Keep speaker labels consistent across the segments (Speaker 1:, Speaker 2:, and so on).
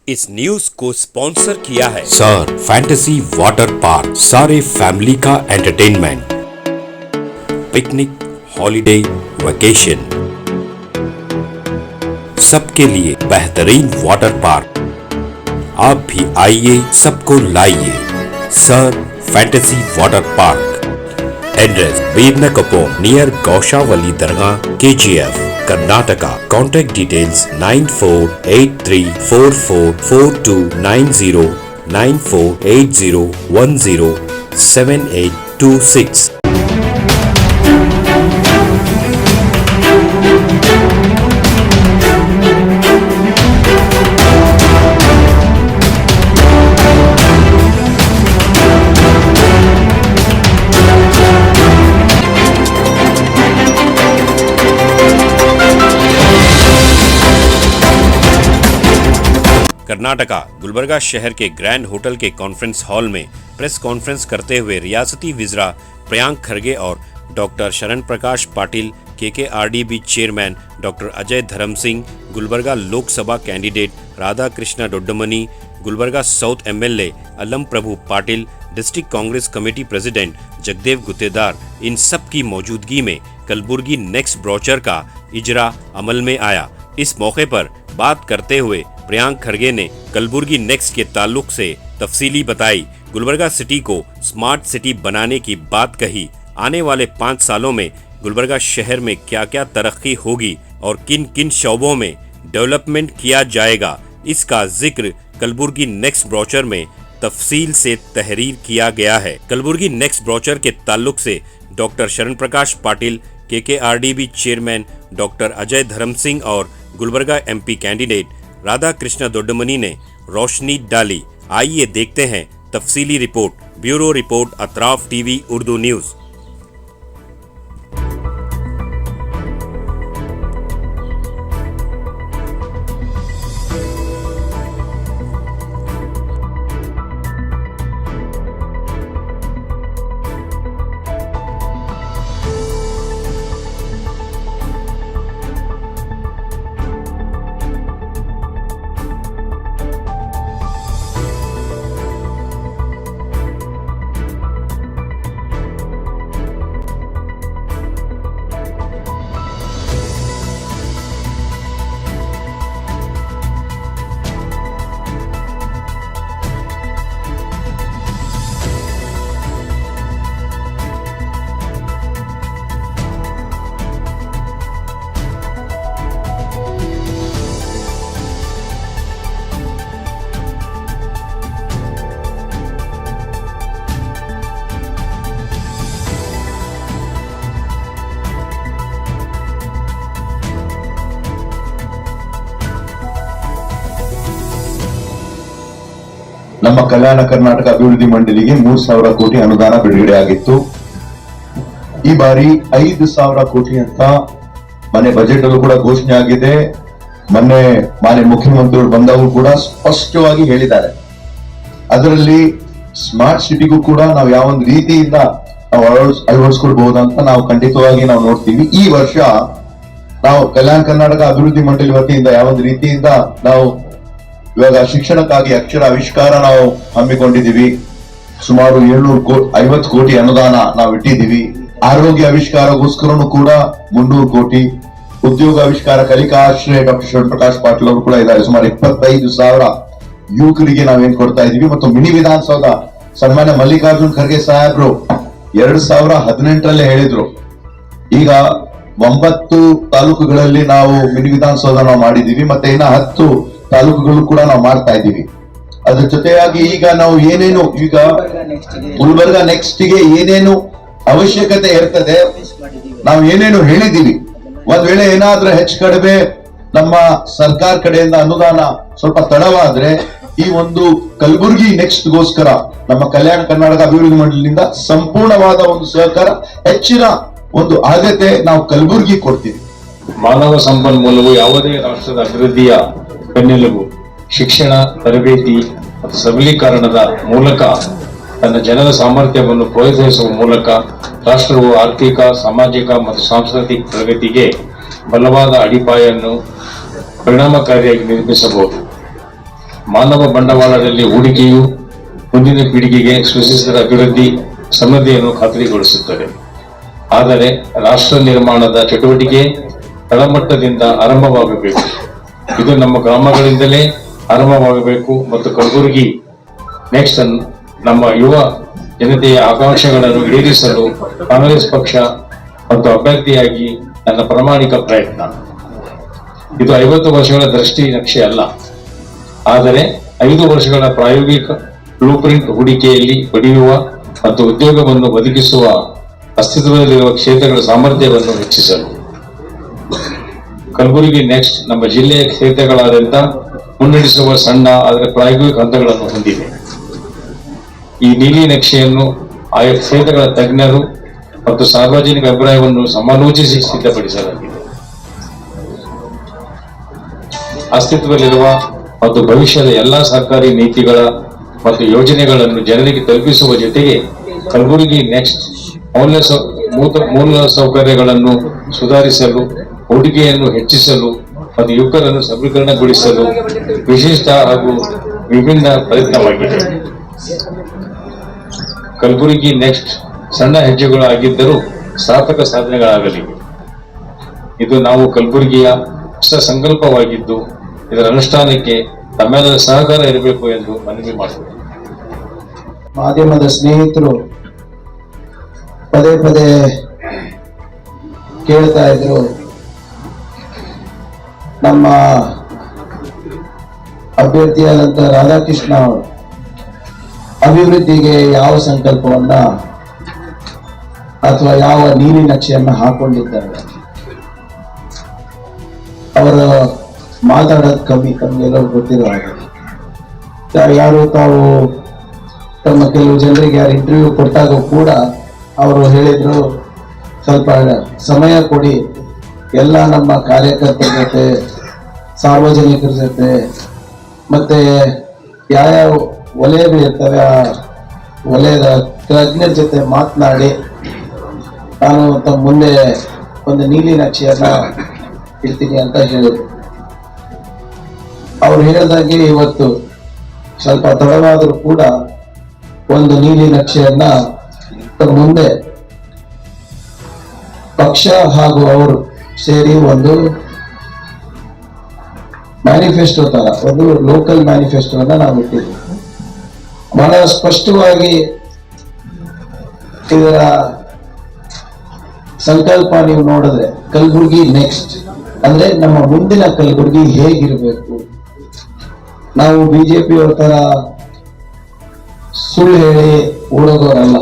Speaker 1: इस न्यूज को स्पॉन्सर किया है
Speaker 2: सर फैंटेसी वाटर पार्क, सारे फैमिली का एंटरटेनमेंट, पिकनिक, हॉलिडे, वेकेशन, सबके लिए बेहतरीन वाटर पार्क। आप भी आइए, सबको लाइए। Sir fantasy water park, address बीरनकपो नियर गौशावली दरगाह, KGF, Karnataka. Contact details 9483444290, 9480107826।
Speaker 1: Karnataka Gulbarga शहर के ग्रैंड होटल के कॉन्फ्रेंस हॉल में प्रेस कॉन्फ्रेंस करते हुए रियासती विज़रा प्रियांक खरगे और doctor Sharan Prakash Patil, KKRDB chairman doctor Ajay Dharam Singh, Gulbarga Lok Sabha candidate Radha Krishna Doddamani, Gulbarga south MLA Allam Prabhu Patil, district Congress committee president Jagdev Guttedar, इन सब की मौजूदगी में कलबुर्गी नेक्स्ट ब्रोचर का इजरा अमल में आया। इस मौके पर बात करते हुए प्रियांक खरगे ने कलबुर्गी नेक्स्ट के ताल्लुक से तफसीली बताई। गुलबर्गा सिटी को स्मार्ट सिटी बनाने की बात कही। आने वाले 5 सालों में गुलबर्गा शहर में क्या क्या तरक्की होगी और किन किन शोबों में डेवलपमेंट किया जाएगा, इसका जिक्र कलबुर्गी नेक्स्ट ब्रोचर में तफसील से तहरीर किया गया है। कलबुर्गी नेक्स्ट ब्रोचर के ताल्लुक से doctor Sharan Prakash Patil, KKRDB chairman doctor Ajay Dharam Singh और गुलबर्गा MP कैंडिडेट राधा कृष्णा डोड्डमनी ने रोशनी डाली। आइए देखते हैं तफसीली रिपोर्ट। Bureau report, Atraf TV Urdu news.
Speaker 3: ನಮ್ಮ ಕಲ್ಯಾಣ ಕರ್ನಾಟಕ ಅಭಿವೃದ್ಧಿ ಮಂಡಳಿಗೆ 3,000 ಕೋಟಿ ಅನುದಾನ ಬಿಡುಗಡೆ ಆಗಿತ್ತು. ಈ ಬಾರಿ 5,000 ಕೋಟಿ ಅಂತ ಮನೆ ಬಜೆಟ್ ಅಲ್ಲೂ ಕೂಡ ಘೋಷಣೆ ಆಗಿದೆ. ಮೊನ್ನೆ ಮಾನ್ಯ ಮುಖ್ಯಮಂತ್ರಿಗಳು ಬಂದವರು ಕೂಡ ಸ್ಪಷ್ಟವಾಗಿ ಹೇಳಿದ್ದಾರೆ. ಅದರಲ್ಲಿ ಸ್ಮಾರ್ಟ್ ಸಿಟಿಗೂ ಕೂಡ ನಾವು ಯಾವ ಒಂದು ರೀತಿಯಿಂದ ನಾವು ಅಳವಡಿಸ್ಕೊಳ್ಬಹುದಂತ ನಾವು ಖಂಡಿತವಾಗಿ ನಾವು ನೋಡ್ತೀವಿ. ಈ ವರ್ಷ ನಾವು ಕಲ್ಯಾಣ ಕರ್ನಾಟಕ ಅಭಿವೃದ್ಧಿ ಮಂಡಳಿ ವತಿಯಿಂದ ಯಾವ ಒಂದು ರೀತಿಯಿಂದ ನಾವು ಇವಾಗ ಶಿಕ್ಷಣಕ್ಕಾಗಿ ಅಕ್ಷರ ಆವಿಷ್ಕಾರ ನಾವು ಹಮ್ಮಿಕೊಂಡಿದ್ದೀವಿ. ಸುಮಾರು 750 ಕೋಟಿ ಅನುದಾನ ನಾವು ಇಟ್ಟಿದ್ದೀವಿ. ಆರೋಗ್ಯ ಆವಿಷ್ಕಾರಗೋಸ್ಕರನು ಕೂಡ 300 ಕೋಟಿ, ಉದ್ಯೋಗ ಆವಿಷ್ಕಾರ ಕಲಿಕಾ ಆಶ್ರಯ ಡಾಕ್ಟರ್ ಶರಣ ಪ್ರಕಾಶ್ ಪಾಟೀಲ್ ಅವರು ಕೂಡ ಇದ್ದಾರೆ. ಸುಮಾರು 25,000 ಯುವಕರಿಗೆ ನಾವೇನ್ ಕೊಡ್ತಾ ಇದೀವಿ. ಮತ್ತು ಮಿನಿ ವಿಧಾನಸೌಧ ಸನ್ಮಾನ್ಯ ಮಲ್ಲಿಕಾರ್ಜುನ್ ಖರ್ಗೆ ಸಾಹೇಬ್ರು 2018ರಲ್ಲೇ ಹೇಳಿದ್ರು. ಈಗ 9 ತಾಲೂಕುಗಳಲ್ಲಿ ನಾವು ಮಿನಿ ವಿಧಾನಸೌಧ ನಾವು ಮಾಡಿದೀವಿ. ಮತ್ತೆ ಇನ್ನ 10 ತಾಲೂಕುಗಳು ಕೂಡ ನಾವು ಮಾಡ್ತಾ ಇದ್ದೀವಿ. ಅದ್ರ ಜೊತೆಯಾಗಿ ಈಗ ನಾವು ಏನೇನು ಈಗ ಗುಲ್ಬರ್ಗ ನೆಕ್ಸ್ಟ್ ಗೆ ಏನೇನು ಅವಶ್ಯಕತೆ ಇರ್ತದೆ ನಾವು ಏನೇನು ಹೇಳಿದೀವಿ. ಒಂದ್ ವೇಳೆ ಏನಾದ್ರೂ ಹೆಚ್ಚು ಕಡಿಮೆ ನಮ್ಮ ಸರ್ಕಾರ ಕಡೆಯಿಂದ ಅನುದಾನ ಸ್ವಲ್ಪ ತಡವಾದ್ರೆ ಈ ಒಂದು ಕಲಬುರ್ಗಿ ನೆಕ್ಸ್ಟ್ ಗೋಸ್ಕರ ನಮ್ಮ ಕಲ್ಯಾಣ ಕರ್ನಾಟಕ ಅಭಿವೃದ್ಧಿ ಮಂಡಳಿಯಿಂದ ಸಂಪೂರ್ಣವಾದ ಒಂದು ಸಹಕಾರ, ಹೆಚ್ಚಿನ ಒಂದು ಆದ್ಯತೆ ನಾವು ಕಲಬುರ್ಗಿ ಕೊಡ್ತೀವಿ.
Speaker 4: ಮಾನವ ಸಂಪನ್ಮೂಲವು ಯಾವುದೇ ರಾಷ್ಟ್ರದ ಅಭಿವೃದ್ಧಿಯ ಬೆನ್ನೆಲುಬು. ಶಿಕ್ಷಣ, ತರಬೇತಿ ಮತ್ತು ಸಬಲೀಕರಣದ ಮೂಲಕ ತನ್ನ ಜನರ ಸಾಮರ್ಥ್ಯವನ್ನು ಪ್ರೋತ್ಸಾಹಿಸುವ ಮೂಲಕ ರಾಷ್ಟ್ರವು ಆರ್ಥಿಕ, ಸಾಮಾಜಿಕ ಮತ್ತು ಸಾಂಸ್ಕೃತಿಕ ಪ್ರಗತಿಗೆ ಬಲವಾದ ಅಡಿಪಾಯನ್ನು ಪರಿಣಾಮಕಾರಿಯಾಗಿ ನಿರ್ಮಿಸಬಹುದು. ಮಾನವ ಬಂಡವಾಳದಲ್ಲಿ ಹೂಡಿಕೆಯು ಮುಂದಿನ ಪೀಳಿಗೆಗೆ ಸುಸ್ಥಿರ ಅಭಿವೃದ್ಧಿ ಸಮೃದ್ಧಿಯನ್ನು ಖಾತ್ರಿಗೊಳಿಸುತ್ತದೆ. ಆದರೆ ರಾಷ್ಟ್ರ ನಿರ್ಮಾಣದ ಚಟುವಟಿಕೆ ತಳಮಟ್ಟದಿಂದ ಆರಂಭವಾಗಬೇಕು. ಇದು ನಮ್ಮ ಗ್ರಾಮಗಳಿಂದಲೇ ಆರಂಭವಾಗಬೇಕು ಮತ್ತು ಕಲಬುರಗಿ ನೆಕ್ಸ್ಟ್ ನಮ್ಮ ಯುವ ಜನತೆಯ ಆಕಾಂಕ್ಷೆಗಳನ್ನು ಈಡೇರಿಸಲು ಕಾಂಗ್ರೆಸ್ ಪಕ್ಷ ಮತ್ತು ಅಭ್ಯರ್ಥಿಯಾಗಿ ನನ್ನ ಪ್ರಾಮಾಣಿಕ ಪ್ರಯತ್ನ. ಇದು 50 ವರ್ಷಗಳ ದೃಷ್ಟಿ ನಕ್ಷೆ ಅಲ್ಲ, ಆದರೆ 5 ವರ್ಷಗಳ ಪ್ರಾಯೋಗಿಕ ಬ್ಲೂಪ್ರಿಂಟ್ ಹೂಡಿಕೆಯಲ್ಲಿ ಪಡೆಯುವ ಮತ್ತು ಉದ್ಯೋಗವನ್ನು ಒದಗಿಸುವ ಅಸ್ತಿತ್ವದಲ್ಲಿರುವ ಕ್ಷೇತ್ರಗಳ ಸಾಮರ್ಥ್ಯವನ್ನು ಹೆಚ್ಚಿಸಲು. ಕಲಬುರಗಿ ನೆಕ್ಸ್ಟ್ ನಮ್ಮ ಜಿಲ್ಲೆಯ ಕ್ಷೇತ್ರಗಳಾದ್ಯಂತ ಮುನ್ನಡೆಸುವ ಸಣ್ಣ ಆದರೆ ಪ್ರಾಯೋಗಿಕ ಹಂತಗಳನ್ನು ಹೊಂದಿದೆ. ಈ ನೀಲಿ ನಕ್ಷೆಯನ್ನು ಆಯಾ ಕ್ಷೇತ್ರಗಳ ತಜ್ಞರು ಮತ್ತು ಸಾರ್ವಜನಿಕ ಅಭಿಪ್ರಾಯವನ್ನು ಸಮಾಲೋಚಿಸಿ ಸಿದ್ಧಪಡಿಸಲಾಗಿದೆ. ಅಸ್ತಿತ್ವದಲ್ಲಿರುವ ಮತ್ತು ಭವಿಷ್ಯದ ಎಲ್ಲಾ ಸರ್ಕಾರಿ ನೀತಿಗಳ ಮತ್ತು ಯೋಜನೆಗಳನ್ನು ಜನರಿಗೆ ತಲುಪಿಸುವ ಜೊತೆಗೆ ಕಲಬುರಗಿ ನೆಕ್ಸ್ಟ್ ಮೂಲ ಸೌಕರ್ಯಗಳನ್ನು ಸುಧಾರಿಸಲು, ಹೂಡಿಕೆಯನ್ನು ಹೆಚ್ಚಿಸಲು ಮತ್ತು ಯುವಕರನ್ನು ಸಬಲೀಕರಣಗೊಳಿಸಲು ವಿಶಿಷ್ಟ ಹಾಗೂ ವಿಭಿನ್ನ ಪ್ರಯತ್ನವಾಗಿದೆ. ಕಲಬುರಗಿ ನೆಕ್ಸ್ಟ್ ಸಣ್ಣ ಹೆಜ್ಜೆಗಳು ಆಗಿದ್ದರೂ ಸಾರ್ಥಕ ಸಾಧನೆಗಳಾಗಲಿವೆ. ಇದು ನಾವು ಕಲಬುರಗಿಯ ಹೊಸ ಸಂಕಲ್ಪವಾಗಿದ್ದು ಇದರ ಅನುಷ್ಠಾನಕ್ಕೆ ತಮ್ಮೆಲ್ಲರ ಸಹಕಾರ ಇರಬೇಕು ಎಂದು ಮನವಿ ಮಾಡುತ್ತೇವೆ.
Speaker 5: ಮಾಧ್ಯಮದ ಸ್ನೇಹಿತರು ಪದೇ ಪದೇ ಕೇಳ್ತಾ ಇದ್ರು, ನಮ್ಮ ಅಭ್ಯರ್ಥಿಯಾದಂತ ರಾಧಾಕೃಷ್ಣ ಅವರು ಅಭಿವೃದ್ಧಿಗೆ ಯಾವ ಸಂಕಲ್ಪವನ್ನ ಅಥವಾ ಯಾವ ನೀಲಿ ನಕ್ಷೆಯನ್ನ ಹಾಕೊಂಡಿದ್ದಾರೆ. ಅವರು ಮಾತಾಡೋದು ಕಮ್ಮಿ ಎಲ್ಲರೂ ಗೊತ್ತಿರೋ ಹಾಗೆ. ಯಾರು ತಾವು ತಮ್ಮ ಕೆಲವು ಜನರಿಗೆ ಯಾರು ಇಂಟರ್ವ್ಯೂ ಕೊಟ್ಟಾಗ ಕೂಡ ಅವರು ಹೇಳಿದ್ರು, ಸ್ವಲ್ಪ ಸಮಯ ಕೊಡಿ, ಎಲ್ಲ ನಮ್ಮ ಕಾರ್ಯಕರ್ತರ ಜೊತೆ, ಸಾರ್ವಜನಿಕರ ಜೊತೆ, ಮತ್ತೆ ಯಾವ್ಯಾವ ವಲಯಗಳಿರ್ತವೆ ಆ ವಲಯದ ತಜ್ಞರ ಜೊತೆ ಮಾತನಾಡಿ ನಾನು ತಮ್ಮ ಮುಂದೆ ಒಂದು ನೀಲಿ ನಕ್ಷೆಯನ್ನ ಇಡ್ತೀನಿ ಅಂತ ಹೇಳಿದ್ರು. ಅವ್ರು ಹೇಳಿದಾಗೆ ಇವತ್ತು ಸ್ವಲ್ಪ ತಡವಾದರೂ ಕೂಡ ಒಂದು ನೀಲಿ ನಕ್ಷೆಯನ್ನ ಮುಂದೆ ಪಕ್ಷ ಹಾಗೂ ಅವರು ಸೇರಿ ಒಂದು ಮ್ಯಾನಿಫೆಸ್ಟೋ ತರ ಒಂದು ಲೋಕಲ್ ಮ್ಯಾನಿಫೆಸ್ಟೋವನ್ನ ನಾವು ಇಟ್ಟಿದ್ವಿ. ಬಹಳ ಸ್ಪಷ್ಟವಾಗಿ ಇದರ ಸಂಕಲ್ಪ ನೀವು ನೋಡಿದ್ರೆ ಕಲಬುರಗಿ ನೆಕ್ಸ್ಟ್ ಅಂದ್ರೆ ನಮ್ಮ ಮುಂದಿನ ಕಲಬುರಗಿ ಹೇಗಿರಬೇಕು. ನಾವು ಬಿಜೆಪಿ ಅವ್ರ ತರ ಸುಳ್ಳು ಹೇಳಿ ಓಡೋದವರಲ್ಲ.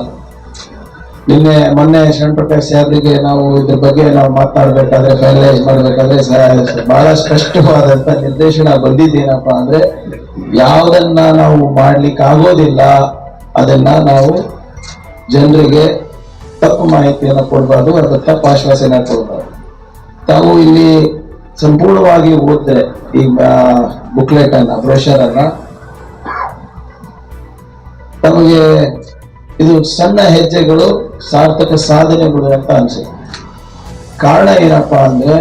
Speaker 5: ಮೊನ್ನೆ ಶರಣ್ ಪ್ರಕಾಶ್ ಸಾಹೇಬ್ರಿಗೆ ನಾವು ಇದ್ರ ಬಗ್ಗೆ ನಾವು ಮಾತನಾಡ್ಬೇಕಾದ್ರೆ, ಫೈನಲೈಸ್ ಮಾಡ್ಬೇಕಾದ್ರೆ ಬಹಳ ಸ್ಪಷ್ಟವಾದಂತ ನಿರ್ದೇಶನ ಬಂದಿದ್ದೇನಪ್ಪ ಅಂದ್ರೆ, ಯಾವುದನ್ನ ನಾವು ಮಾಡ್ಲಿಕ್ಕೆ ಆಗೋದಿಲ್ಲ ಅದನ್ನ ನಾವು ಜನರಿಗೆ ತಪ್ಪು ಮಾಹಿತಿಯನ್ನು ಕೊಡಬಾರ್ದು ಅಥವಾ ತಪ್ಪು ಆಶ್ವಾಸನೆ ಕೊಡಬಾರ್ದು. ತಾವು ಇಲ್ಲಿ ಸಂಪೂರ್ಣವಾಗಿ ಓದಿದ್ರೆ ಈ ಬುಕ್ಲೆಟ್ ಅನ್ನ, ಬ್ರೋಷರ್ ಅನ್ನ, ತಮಗೆ ಇದು ಸಣ್ಣ ಹೆಜ್ಜೆಗಳು ಸಾರ್ಥಕ ಸಾಧನೆಗಳು ಅಂತ ಅನ್ಸುತ್ತೆ. ಕಾರಣ ಏನಪ್ಪಾ ಅಂದ್ರೆ,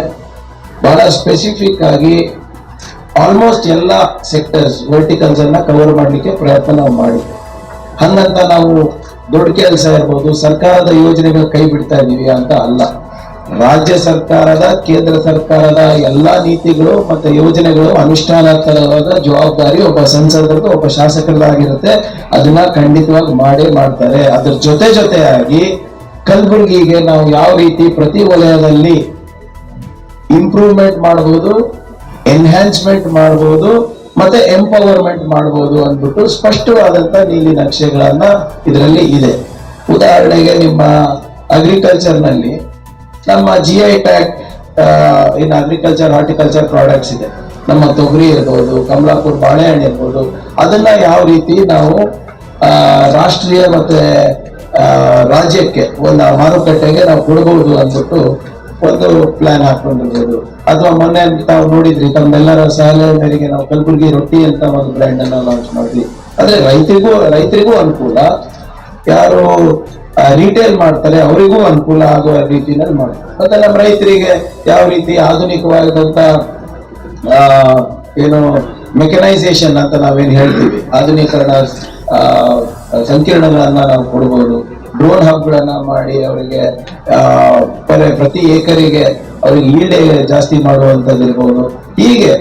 Speaker 5: ಬಹಳ ಸ್ಪೆಸಿಫಿಕ್ ಆಗಿ ಆಲ್ಮೋಸ್ಟ್ ಎಲ್ಲ ಸೆಕ್ಟರ್ಸ್ ವರ್ಟಿಕಲ್ಸ್ ಅನ್ನ ಕವರ್ ಮಾಡ್ಲಿಕ್ಕೆ ಪ್ರಯತ್ನ ನಾವು ಮಾಡಿದ್ವಿ. ಹಂಗಂತ ನಾವು ದೊಡ್ಡ ಕೆಲಸ ಇರ್ಬೋದು, ಸರ್ಕಾರದ ಯೋಜನೆಗಳು ಕೈ ಬಿಡ್ತಾ ಇದೀವಿ ಅಂತ ಅಲ್ಲ. ರಾಜ್ಯ ಸರ್ಕಾರದ, ಕೇಂದ್ರ ಸರ್ಕಾರದ ಎಲ್ಲಾ ನೀತಿಗಳು ಮತ್ತೆ ಯೋಜನೆಗಳು ಅನುಷ್ಠಾನದ ಜವಾಬ್ದಾರಿ ಒಬ್ಬ ಸಂಸದರದ್ದು, ಒಬ್ಬ ಶಾಸಕರದಾಗಿರುತ್ತೆ. ಅದನ್ನ ಖಂಡಿತವಾಗಿ ಮಾಡ್ತಾರೆ. ಅದ್ರ ಜೊತೆಯಾಗಿ ಕಲಬುರಗಿಗೆ ನಾವು ಯಾವ ರೀತಿ ಪ್ರತಿ ವಲಯದಲ್ಲಿ ಇಂಪ್ರೂವ್ಮೆಂಟ್ ಮಾಡಬಹುದು, ಎನ್ಹ್ಯಾನ್ಸ್ಮೆಂಟ್ ಮಾಡಬಹುದು, ಮತ್ತೆ ಎಂಪವರ್ಮೆಂಟ್ ಮಾಡಬಹುದು ಅಂದ್ಬಿಟ್ಟು ಸ್ಪಷ್ಟವಾದಂತ ನೀಲಿ ನಕ್ಷೆಗಳನ್ನ ಇದರಲ್ಲಿ ಇದೆ. ಉದಾಹರಣೆಗೆ ನಿಮ್ಮ ಅಗ್ರಿಕಲ್ಚರ್ ನಲ್ಲಿ ನಮ್ಮ GI tag in agriculture horticulture products ಇದೆ. ನಮ್ಮ ತೊಗರಿ ಇರ್ಬೋದು, ಕಮಲಾಪುರ ಬಾಳೆಹಣ್ಣು ಇರ್ಬೋದು, ಅದನ್ನ ಯಾವ ರೀತಿ ನಾವು ರಾಷ್ಟ್ರೀಯ ಮತ್ತೆ ರಾಜ್ಯಕ್ಕೆ ಒಂದು ಮಾರುಕಟ್ಟೆಗೆ ನಾವು ಕೊಡಬಹುದು ಅಂದ್ಬಿಟ್ಟು ಒಂದು ಪ್ಲಾನ್ ಹಾಕೊಂಡಿರ್ಬೋದು. ಅಥವಾ ಮೊನ್ನೆ ತಾವು ನೋಡಿದ್ರಿ, ತಮ್ಮೆಲ್ಲರ ಸಲಹೆ ಮೇರೆಗೆ ನಾವು ಕಲಬುರಗಿ ರೊಟ್ಟಿ ಅಂತ ಒಂದು ಬ್ರ್ಯಾಂಡ್ ಅನ್ನ ಲಾಂಚ್ ಮಾಡಿದ್ವಿ. ಅಂದ್ರೆ ರೈತರಿಗೂ ಅನುಕೂಲ, ಯಾರು ರಿಟೇಲ್ ಮಾಡ್ತಾರೆ ಅವರಿಗೂ ಅನುಕೂಲ ಆಗುವ ರೀತಿಯಲ್ಲಿ ಮಾಡ್ತಾರೆ. ಮತ್ತೆ ನಮ್ಮ ರೈತರಿಗೆ ಯಾವ ರೀತಿ ಆಧುನಿಕವಾದಂತ ಏನು ಮೆಕನೈಸೇಷನ್ ಅಂತ ನಾವೇನ್ ಹೇಳ್ತೀವಿ, ಆಧುನೀಕರಣ ಸಂಕೀರ್ಣಗಳನ್ನ ನಾವು ಕೊಡ್ಬೋದು. ಡ್ರೋನ್ ಹಬ್ಗಳನ್ನ ಮಾಡಿ ಅವರಿಗೆ ಪ್ರತಿ ಏಕರಿಗೆ ಅವರಿಗೆ ಈಲ್ಡ್ ಜಾಸ್ತಿ ಮಾಡುವಂತದ್ದು ಇರ್ಬೋದು. ಹೀಗೆ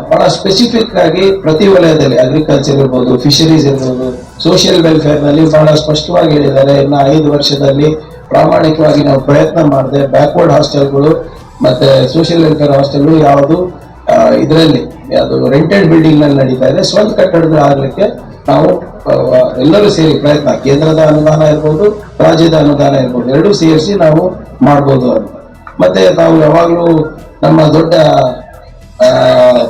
Speaker 5: ಬಹಳ ಸ್ಪೆಸಿಫಿಕ್ ಆಗಿ ಪ್ರತಿ ವಲಯದಲ್ಲಿ ಅಗ್ರಿಕಲ್ಚರ್ ಇರ್ಬೋದು, ಫಿಶರೀಸ್ ಇರ್ಬೋದು, ಸೋಷಿಯಲ್ ವೆಲ್ಫೇರ್ ನಲ್ಲಿ ಬಹಳ ಸ್ಪಷ್ಟವಾಗಿ ಹೇಳಿದ್ದಾರೆ. ಇನ್ನು 5 ವರ್ಷದಲ್ಲಿ ಪ್ರಾಮಾಣಿಕವಾಗಿ ನಾವು ಪ್ರಯತ್ನ ಮಾಡಿದೆ. ಬ್ಯಾಕ್ವರ್ಡ್ ಹಾಸ್ಟೆಲ್ಗಳು ಮತ್ತೆ ಸೋಷಿಯಲ್ ವೆಲ್ಫೇರ್ ಹಾಸ್ಟೆಲ್ಗಳು ಯಾವುದು ಇದರಲ್ಲಿ ಅದು ರೆಂಟೆಡ್ ಬಿಲ್ಡಿಂಗ್ ನಲ್ಲಿ ನಡೀತಾ ಇದೆ. ಸ್ವಂತ ಕಟ್ಟಡಗಳು ಆಗ್ಲಿಕ್ಕೆ ನಾವು ಎಲ್ಲರೂ ಸೇರಿ ಪ್ರಯತ್ನ, ಕೇಂದ್ರದ ಅನುದಾನ ಇರ್ಬೋದು, ರಾಜ್ಯದ ಅನುದಾನ ಇರ್ಬೋದು, ಎರಡೂ ಸೇರಿಸಿ ನಾವು ಮಾಡ್ಬೋದು ಅಂತ. ಮತ್ತೆ ನಾವು ಯಾವಾಗಲೂ ನಮ್ಮ ದೊಡ್ಡ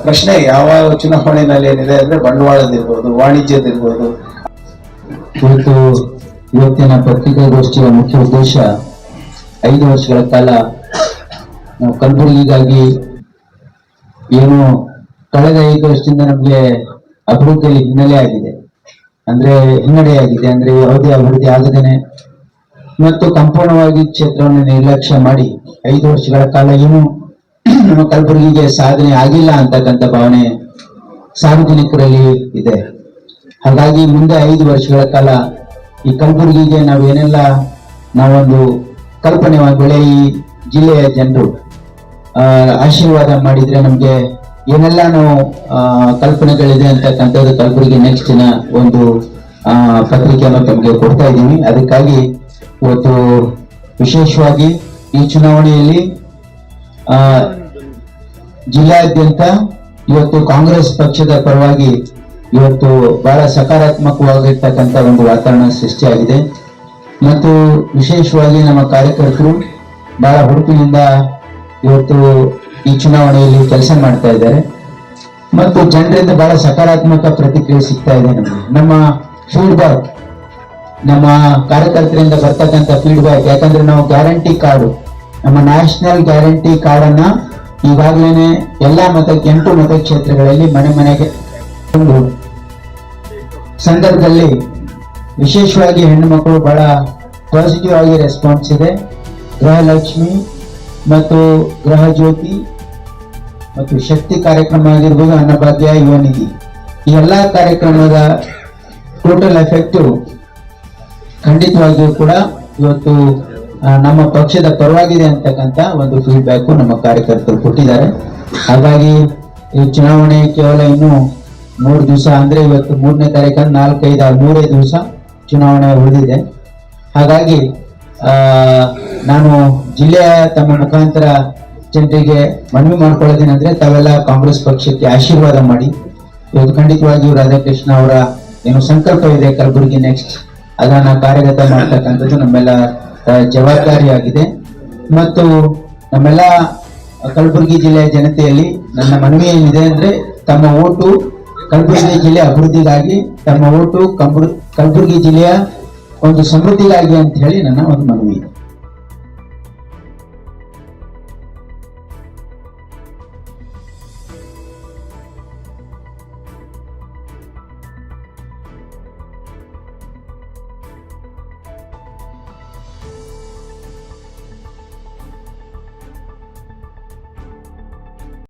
Speaker 5: ಪ್ರಶ್ನೆ ಯಾವ ಚುನಾವಣೆಯಲ್ಲಿ ಏನಿದೆ ಅಂದ್ರೆ ಬಂಡವಾಳದಿರ್ಬೋದು, ವಾಣಿಜ್ಯದಿರ್ಬೋದು.
Speaker 6: ಇವತ್ತಿನ ಪತ್ರಿಕಾಗೋಷ್ಠಿಯ ಮುಖ್ಯ ಉದ್ದೇಶ 5 ವರ್ಷಗಳ ಕಾಲ ನಾವು ಕಲಬುರಗಿಗಾಗಿ ಏನು ಕಳೆದ 5 ವರ್ಷದಿಂದ ನಮಗೆ ಅಭಿವೃದ್ಧಿಯಲ್ಲಿ ಹಿನ್ನಡೆ ಆಗಿದೆ, ಅಂದ್ರೆ ಯಾವುದೇ ಅಭಿವೃದ್ಧಿ ಆಗದೇನೆ ಮತ್ತು ಸಂಪೂರ್ಣವಾಗಿ ಕ್ಷೇತ್ರವನ್ನು ನಿರ್ಲಕ್ಷ್ಯ ಮಾಡಿ 5 ವರ್ಷಗಳ ಕಾಲ ಏನು ನಮ್ಮ ಕಲಬುರಗಿಗೆ ಸಾಧನೆ ಆಗಿಲ್ಲ ಅಂತಕ್ಕಂಥ ಭಾವನೆ ಸಾರ್ವಜನಿಕರಲ್ಲಿ ಇದೆ. ಹಾಗಾಗಿ ಮುಂದೆ 5 ವರ್ಷಗಳ ಕಾಲ ಈ ಕಲಬುರಗಿಗೆ ನಾವೇನೆಲ್ಲ ನಾವೊಂದು ಕಲ್ಪನೆ ಬೆಳೆ ಈ ಜಿಲ್ಲೆಯ ಜನರು ಆಶೀರ್ವಾದ ಮಾಡಿದ್ರೆ ನಮ್ಗೆ ಏನೆಲ್ಲ ನಾವು ಕಲ್ಪನೆಗಳಿದೆ ಅಂತಕ್ಕಂಥದ್ದು ಕಲಬುರಗಿ ನೆಕ್ಸ್ಟ್ ಒಂದು ಪತ್ರಿಕೆಯನ್ನು ತಮಗೆ ಕೊಡ್ತಾ ಇದ್ದೀವಿ. ಅದಕ್ಕಾಗಿ ಇವತ್ತು ವಿಶೇಷವಾಗಿ ಈ ಚುನಾವಣೆಯಲ್ಲಿ ಜಿಲ್ಲಾದ್ಯಂತ ಇವತ್ತು ಕಾಂಗ್ರೆಸ್ ಪಕ್ಷದ ಪರವಾಗಿ ಇವತ್ತು ಬಹಳ ಸಕಾರಾತ್ಮಕವಾಗಿರ್ತಕ್ಕಂಥ ಒಂದು ವಾತಾವರಣ ಸೃಷ್ಟಿಯಾಗಿದೆ ಮತ್ತು ವಿಶೇಷವಾಗಿ ನಮ್ಮ ಕಾರ್ಯಕರ್ತರು ಬಹಳ ಹುರುಪಿನಿಂದ ಇವತ್ತು ಈ ಚುನಾವಣೆಯಲ್ಲಿ ಕೆಲಸ ಮಾಡ್ತಾ ಇದ್ದಾರೆ ಮತ್ತು ಜನರಿಂದ ಬಹಳ ಸಕಾರಾತ್ಮಕ ಪ್ರತಿಕ್ರಿಯೆ ಸಿಗ್ತಾ ಇದೆ. ನಮ್ಮ ಫೀಡ್ಬ್ಯಾಕ್, ನಮ್ಮ ಕಾರ್ಯಕರ್ತರಿಂದ ಬರ್ತಕ್ಕಂಥ ಫೀಡ್ಬ್ಯಾಕ್, ಯಾಕಂದ್ರೆ ನಾವು ಗ್ಯಾರಂಟಿ ಕಾರ್ಡು, ನಮ್ಮ ನ್ಯಾಷನಲ್ ಗ್ಯಾರಂಟಿ ಕಾರ್ಡ್ ಅನ್ನ ಈಗಾಗಲೇ ಎಲ್ಲಾ 8 ಮತಕ್ಷೇತ್ರಗಳಲ್ಲಿ ಮನೆಗೆ ಸಂದರ್ಭದಲ್ಲಿ ವಿಶೇಷವಾಗಿ ಹೆಣ್ಣು ಮಕ್ಕಳು ಬಹಳ ಪಾಸಿಟಿವ್ ಆಗಿ ರೆಸ್ಪಾನ್ಸ್ ಇದೆ. ಗೃಹಲಕ್ಷ್ಮಿ ಮತ್ತು ಗೃಹ ಜ್ಯೋತಿ ಮತ್ತು ಶಕ್ತಿ ಕಾರ್ಯಕ್ರಮ ಆಗಿರ್ಬೋದು, ಅನ್ನಭಾಗ್ಯ, ಯುವ ನಿಧಿ, ಈ ಎಲ್ಲಾ ಕಾರ್ಯಕ್ರಮದ ಟೋಟಲ್ ಎಫೆಕ್ಟಿವ್ ಖಂಡಿತವಾಗಿಯೂ ಕೂಡ ಇವತ್ತು ನಮ್ಮ ಪಕ್ಷದ ಪರವಾಗಿದೆ ಅಂತಕ್ಕಂಥ ಒಂದು ಫೀಡ್ಬ್ಯಾಕ್ ನಮ್ಮ ಕಾರ್ಯಕರ್ತರು ಕೊಟ್ಟಿದ್ದಾರೆ. ಹಾಗಾಗಿ ಈ ಚುನಾವಣೆ ಕೇವಲ ಇನ್ನು 3 ದಿವಸ, ಅಂದ್ರೆ ಇವತ್ತು 3ನೇ ತಾರೀಕು, 4, 5, 6, 3 ದಿವಸ ಚುನಾವಣೆ ಉಳಿದಿದೆ. ಹಾಗಾಗಿ ನಾನು ಜಿಲ್ಲೆಯ ತಮ್ಮ ಮುಖಾಂತರ ಜನರಿಗೆ ಮನವಿ ಮಾಡ್ಕೊಳ್ಳೋದೇನೆಂದ್ರೆ ತಾವೆಲ್ಲ ಕಾಂಗ್ರೆಸ್ ಪಕ್ಷಕ್ಕೆ ಆಶೀರ್ವಾದ ಮಾಡಿ. ಇವತ್ತು ಖಂಡಿತವಾಗಿಯೂ ರಾಧಾಕೃಷ್ಣ ಅವರ ಏನು ಸಂಕಲ್ಪ ಇದೆ ಕಲಬುರಗಿ ನೆಕ್ಸ್ಟ್, ಅದನ್ನ ಕಾರ್ಯಗತ ಮಾಡ್ತಕ್ಕಂಥದ್ದು ನಮ್ಮೆಲ್ಲ ಜವಾಬ್ದಾರಿಯಾಗಿದೆ. ಮತ್ತು ನಮ್ಮೆಲ್ಲ ಕಲಬುರಗಿ ಜಿಲ್ಲೆಯ ಜನತೆಯಲ್ಲಿ ನನ್ನ ಮನವಿ ಏನಿದೆ ಅಂದ್ರೆ ತಮ್ಮ ಓಟು ಕಲಬುರಗಿ ಜಿಲ್ಲೆ ಅಭಿವೃದ್ಧಿಗಾಗಿ, ತಮ್ಮ ಓಟು ಕಲಬುರಗಿ ಜಿಲ್ಲೆಯ ಒಂದು ಸಮೃದ್ಧಿಗಾಗಿ ಅಂತ ಹೇಳಿ ನನ್ನ ಒಂದು ಮನವಿ ಇದೆ.